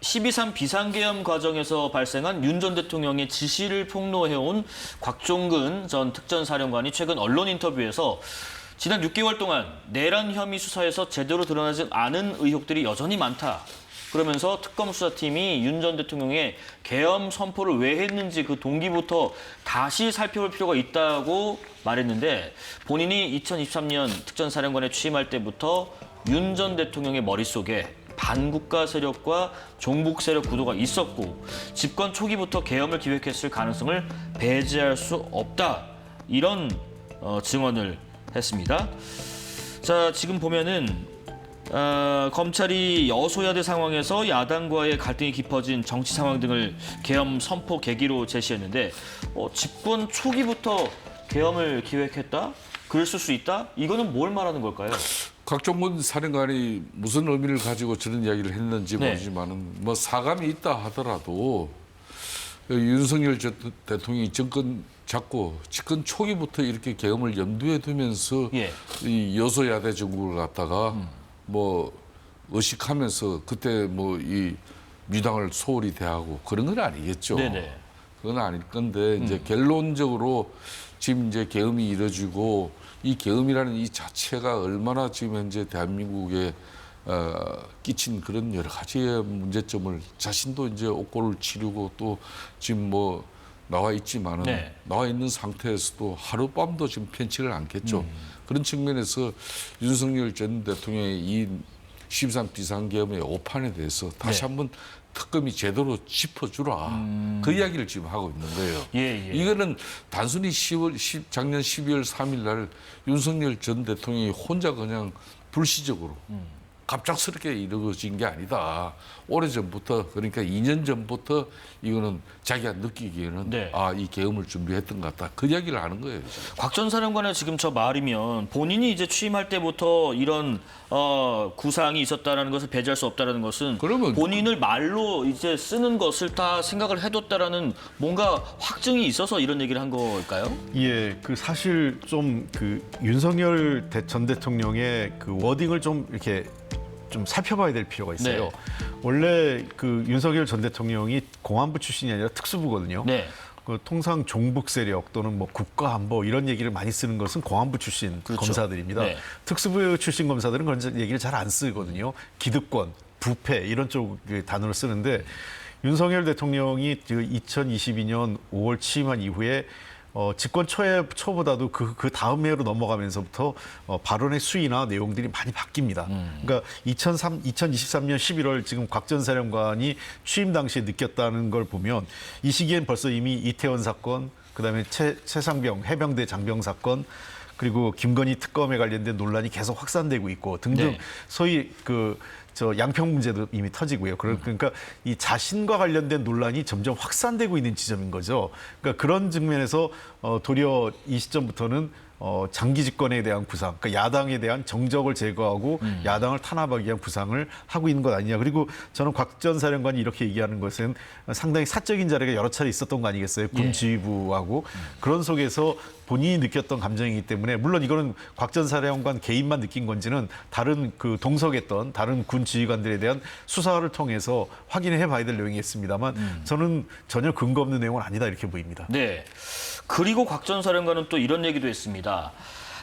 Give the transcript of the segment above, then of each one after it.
12.3 비상계엄 과정에서 발생한 윤 전 대통령의 지시를 폭로해온 곽종근 전 특전사령관이 최근 언론 인터뷰에서 지난 6개월 동안 내란 혐의 수사에서 제대로 드러나지 않은 의혹들이 여전히 많다. 그러면서 특검 수사팀이 윤 전 대통령의 계엄 선포를 왜 했는지 그 동기부터 다시 살펴볼 필요가 있다고 말했는데 본인이 2023년 특전사령관에 취임할 때부터 윤 전 대통령의 머릿속에 반국가 세력과 종북 세력 구도가 있었고 집권 초기부터 계엄을 기획했을 가능성을 배제할 수 없다. 이런 증언을 했습니다. 자, 지금 보면은 검찰이 여소야대 상황에서 야당과의 갈등이 깊어진 정치 상황 등을 계엄 선포 계기로 제시했는데 집권 초기부터 계엄을 기획했다? 글을 쓸 수 있다? 이거는 뭘 말하는 걸까요? 곽종근 사령관이 무슨 의미를 가지고 저런 이야기를 했는지 모르지만은 뭐 사감이 있다 하더라도 윤석열 대통령이 정권 잡고 집권 초기부터 이렇게 계엄을 염두에 두면서 이 여소야대 정국을 갖다가 뭐 의식하면서 그때 뭐 이 민주당을 소홀히 대하고 그런 건 아니겠죠. 네네. 그건 아닐 건데 이제 결론적으로 지금 이제 계엄이 이뤄지고 이 계엄이라는 이 자체가 얼마나 지금 현재 대한민국에 끼친 그런 여러 가지의 문제점을 자신도 이제 옥고를 치르고 또 지금 뭐 나와 있지만은 나와 있는 상태에서도 하룻밤도 지금 편치를 않겠죠. 그런 측면에서 윤석열 전 대통령의 이 12.3 비상계엄의 오판에 대해서 다시 한번 특검이 제대로 짚어주라. 그 이야기를 지금 하고 있는 거예요. 이거는 단순히 작년 12월 3일 날 윤석열 전 대통령이 혼자 그냥 불시적으로 갑작스럽게 이루어진 게 아니다. 오래전부터 그러니까 2년 전부터 이거는 자기가 느끼기에는 이 계엄을 준비했던 것 같다. 그 이야기를 하는 거예요. 곽 전 사령관의 지금 저 말이면 본인이 이제 취임할 때부터 이런 구상이 있었다라는 것을 배제할 수 없다라는 것은 그러면 본인을 말로 이제 쓰는 것을 다 생각을 해뒀다라는 뭔가 확증이 있어서 이런 얘기를 한 걸까요? 예, 그 사실 좀 그 윤석열 전 대통령의 그 워딩을 좀 이렇게 좀 살펴봐야 될 필요가 있어요. 원래 그 윤석열 전 대통령이 공안부 출신이 아니라 특수부거든요. 그 통상 종북 세력 또는 뭐 국가안보 이런 얘기를 많이 쓰는 것은 공안부 출신 검사들입니다. 특수부 출신 검사들은 그런 얘기를 잘 안 쓰거든요. 기득권, 부패 이런 쪽 단어를 쓰는데 윤석열 대통령이 2022년 5월 취임한 이후에 집권 초보다도 그 다음 해로 넘어가면서부터 발언의 수위나 내용들이 많이 바뀝니다. 그러니까 2023년 11월 지금 곽 전 사령관이 취임 당시에 느꼈다는 걸 보면 이 시기엔 벌써 이미 이태원 사건, 그다음에 최상병 해병대 장병 사건, 그리고 김건희 특검에 관련된 논란이 계속 확산되고 있고 등등 소위 양평 문제도 이미 터지고요. 그러니까 이 자신과 관련된 논란이 점점 확산되고 있는 지점인 거죠. 그러니까 그런 측면에서 도리어 이 시점부터는 장기 집권에 대한 구상, 그러니까 야당에 대한 정적을 제거하고 야당을 탄압하기 위한 구상을 하고 있는 것 아니냐. 그리고 저는 곽 전 사령관이 이렇게 얘기하는 것은 상당히 사적인 자리가 여러 차례 있었던 거 아니겠어요? 군 지휘부하고 그런 속에서 본인이 느꼈던 감정이기 때문에 물론 이거는 곽 전 사령관 개인만 느낀 건지는 다른 그 동석했던 다른 군 지휘관들에 대한 수사를 통해서 확인해 봐야 될 내용이겠습니다만 저는 전혀 근거 없는 내용은 아니다 이렇게 보입니다. 그리고 곽 전 사령관은 또 이런 얘기도 했습니다.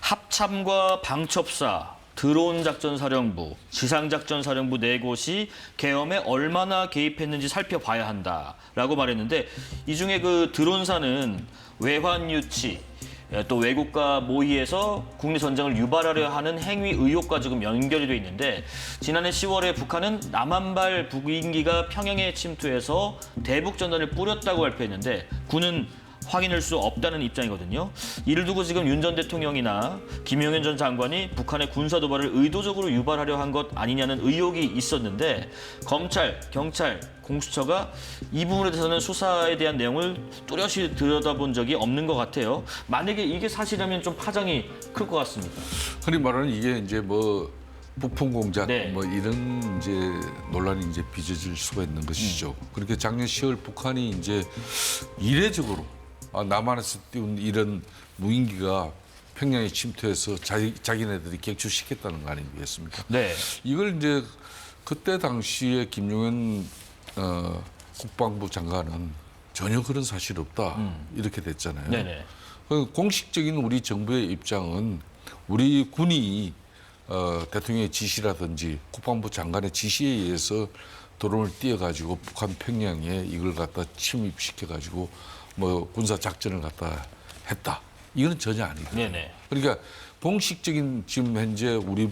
합참과 방첩사, 드론작전사령부, 지상작전사령부 4곳이 계엄에 얼마나 개입했는지 살펴봐야 한다라고 말했는데 이 중에 그 드론사는 외환 유치, 또 외국과 모의해서 국내 전쟁을 유발하려 하는 행위 의혹과 지금 연결이 돼 있는데 지난해 10월에 북한은 남한발 무인기가 평양에 침투해서 대북 전단을 뿌렸다고 발표했는데 군은 확인할 수 없다는 입장이거든요. 이를 두고 지금 윤 전 대통령이나 김용현 전 장관이 북한의 군사 도발을 의도적으로 유발하려 한 것 아니냐는 의혹이 있었는데 검찰, 경찰, 공수처가 이 부분에 대해서는 수사에 대한 내용을 뚜렷이 들여다본 적이 없는 것 같아요. 만약에 이게 사실이라면 좀 파장이 클 것 같습니다. 흔히 말하는 이게 이제 뭐 부품 공작 뭐 이런 이제 논란이 이제 빚어질 수가 있는 것이죠. 그렇게 작년 10월 북한이 이제 이례적으로 남한에서 띄운 이런 무인기가 평양에 침투해서 자기네들이 객추시켰다는 거 아니겠습니까? 네. 이걸 이제 그때 당시에 김용현 국방부 장관은 전혀 그런 사실 없다 이렇게 됐잖아요. 네네. 공식적인 우리 정부의 입장은 우리 군이 대통령의 지시라든지 국방부 장관의 지시에 의해서 드론을 띄워가지고 북한 평양에 이걸 갖다 침입시켜가지고 뭐 군사 작전을 갖다 했다. 이거는 전혀 아니거든요. 네네. 그러니까 공식적인 지금 현재 우리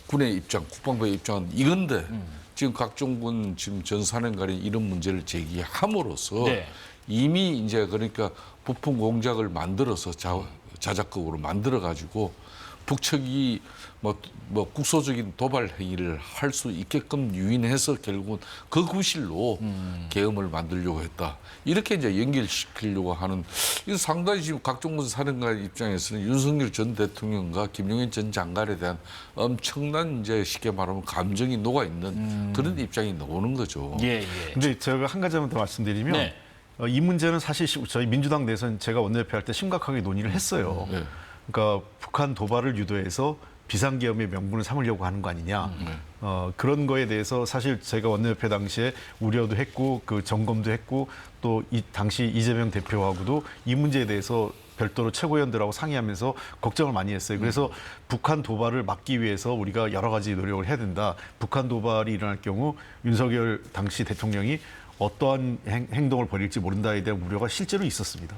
군의 입장, 국방부의 입장은 이건데 지금 각종군 지금 전 사령관이 이런 문제를 제기함으로써 네. 이미 이제 그러니까 부품 공작을 만들어서 자작극으로 만들어 가지고 북측이 뭐 국소적인 도발 행위를 할 수 있게끔 유인해서 결국은 그 구실로 계엄을 만들려고 했다. 이렇게 이제 연결시키려고 하는 이 상당히 지금 각종군 사령관 입장에서는 윤석열 전 대통령과 김용현 전 장관에 대한 엄청난 이제 쉽게 말하면 감정이 녹아 있는 그런 입장이 나오는 거죠. 예, 예. 근데 제가 한 가지만 더 말씀드리면 네. 이 문제는 사실 저희 민주당 내에서는 제가 원내대표할 때 심각하게 논의를 했어요. 네. 그러니까 북한 도발을 유도해서 비상계엄의 명분을 삼으려고 하는 거 아니냐. 그런 거에 대해서 사실 제가 원내대표 당시에 우려도 했고 그 점검도 했고 또 이 당시 이재명 대표하고도 이 문제에 대해서 별도로 최고위원들하고 상의하면서 걱정을 많이 했어요. 그래서 북한 도발을 막기 위해서 우리가 여러 가지 노력을 해야 된다. 북한 도발이 일어날 경우 윤석열 당시 대통령이 어떠한 행동을 벌일지 모른다에 대한 우려가 실제로 있었습니다.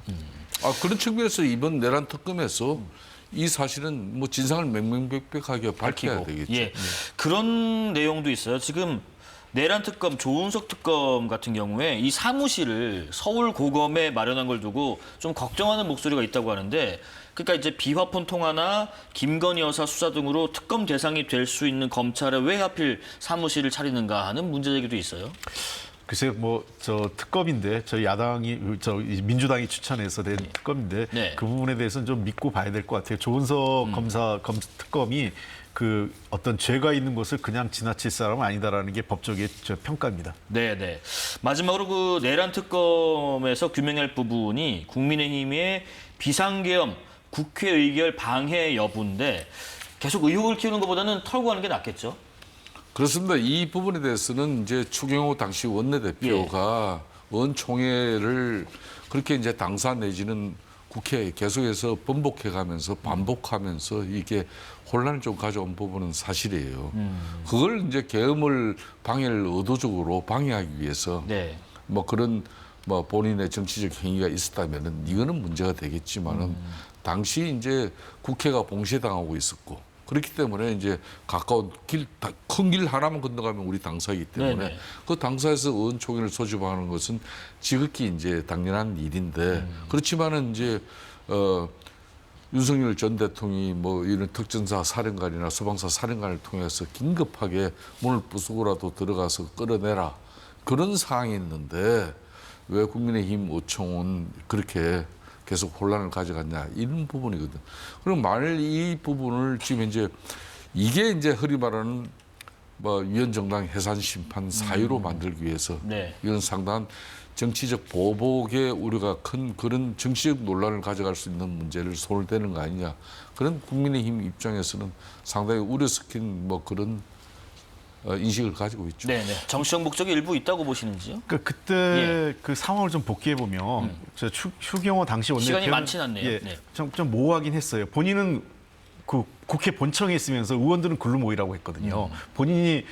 그런 측면에서 이번 내란 특검에서 이 사실은 뭐 진상을 명명백백하게 밝혀야 되겠죠. 예. 그런 내용도 있어요. 지금 내란 특검, 조은석 특검 같은 경우에 이 사무실을 서울 고검에 마련한 걸 두고 좀 걱정하는 목소리가 있다고 하는데, 그러니까 이제 비화폰 통화나 김건희 여사 수사 등으로 특검 대상이 될 수 있는 검찰에 왜 하필 사무실을 차리는가 하는 문제 제기도 있어요. 글쎄 뭐 저 특검인데 저희 야당이 민주당이 추천해서 낸 특검인데 네. 그 부분에 대해서는 좀 믿고 봐야 될 것 같아요. 조은석 특검이 그 어떤 죄가 있는 것을 그냥 지나칠 사람은 아니다라는 게 법적의 평가입니다. 네, 네. 마지막으로 그 내란 특검에서 규명할 부분이 국민의힘의 비상계엄 국회 의결 방해 여부인데 계속 의혹을 키우는 것보다는 털고 가는 게 낫겠죠. 그렇습니다. 이 부분에 대해서는 이제 추경호 당시 원내대표가 원총회를 그렇게 이제 당사 내지는 국회에 계속해서 번복해가면서 반복하면서 이게 혼란을 좀 가져온 부분은 사실이에요. 그걸 이제 계엄을 방해를 의도적으로 방해하기 위해서 네. 뭐 그런 뭐 본인의 정치적 행위가 있었다면은 이거는 문제가 되겠지만은 당시 이제 국회가 봉쇄당하고 있었고 그렇기 때문에 이제 가까운 큰 길 하나만 건너가면 우리 당사이기 때문에 네네. 그 당사에서 의원총회를 소집하는 것은 지극히 이제 당연한 일인데 그렇지만은 이제 윤석열 전 대통령이 뭐 이런 특전사 사령관이나 소방사 사령관을 통해서 긴급하게 문을 부수고라도 들어가서 끌어내라 그런 사항이 있는데 왜 국민의힘 의총은 그렇게 계속 혼란을 가져갔냐 이런 부분이거든. 그럼 만일 이 부분을 지금 이제 이게 이제 흔히 말하는 뭐 위헌정당 해산 심판 사유로 만들기 위해서 네. 이건 상당한 정치적 보복의 우려가 큰 그런 정치적 논란을 가져갈 수 있는 문제를 손을 대는 거 아니냐. 그런 국민의힘 입장에서는 상당히 우려 섞인 뭐 그런 인식을 가지고 있죠. 네, 네. 정치적 목적이 일부 있다고 보시는지요? 그러니까 그때 그 상황을 좀 복기해 보면 추경호 당시 원내대표는 시간이 많진 않네요. 예, 네. 좀 모호하긴 했어요. 본인은 그 국회 본청에 있으면서 의원들은 글로 모이라고 했거든요. 본인이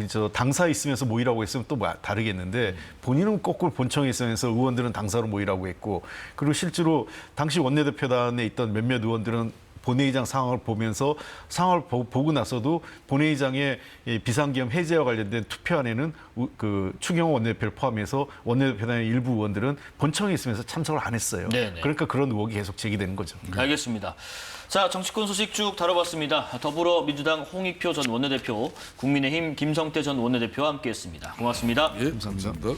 저 당사에 있으면서 모이라고 했으면 또 다르겠는데 본인은 거꾸로 본청에 있으면서 의원들은 당사로 모이라고 했고 그리고 실제로 당시 원내대표단에 있던 몇몇 의원들은 본회의장 상황을 보면서 상황을 보고 나서도 본회의장의 비상계엄 해제와 관련된 투표안에는 그 추경호 원내대표를 포함해서 원내대표단의 일부 의원들은 본청에 있으면서 참석을 안 했어요. 네네. 그러니까 그런 의혹이 계속 제기되는 거죠. 알겠습니다. 자, 정치권 소식 쭉 다뤄봤습니다. 더불어민주당 홍익표 전 원내대표, 국민의힘 김성태 전 원내대표와 함께했습니다. 고맙습니다. 예, 감사합니다.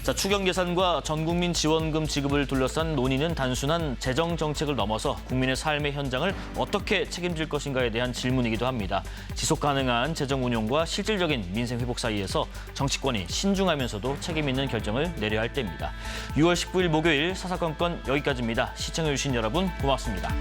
자, 추경 예산과 전국민 지원금 지급을 둘러싼 논의는 단순한 재정 정책을 넘어서 국민의 삶의 현장을 어떻게 책임질 것인가에 대한 질문이기도 합니다. 지속 가능한 재정 운용과 실질적인 민생 회복 사이에서 정치권이 신중하면서도 책임 있는 결정을 내려야 할 때입니다. 6월 19일 목요일 사사건건 여기까지입니다. 시청해주신 여러분 고맙습니다.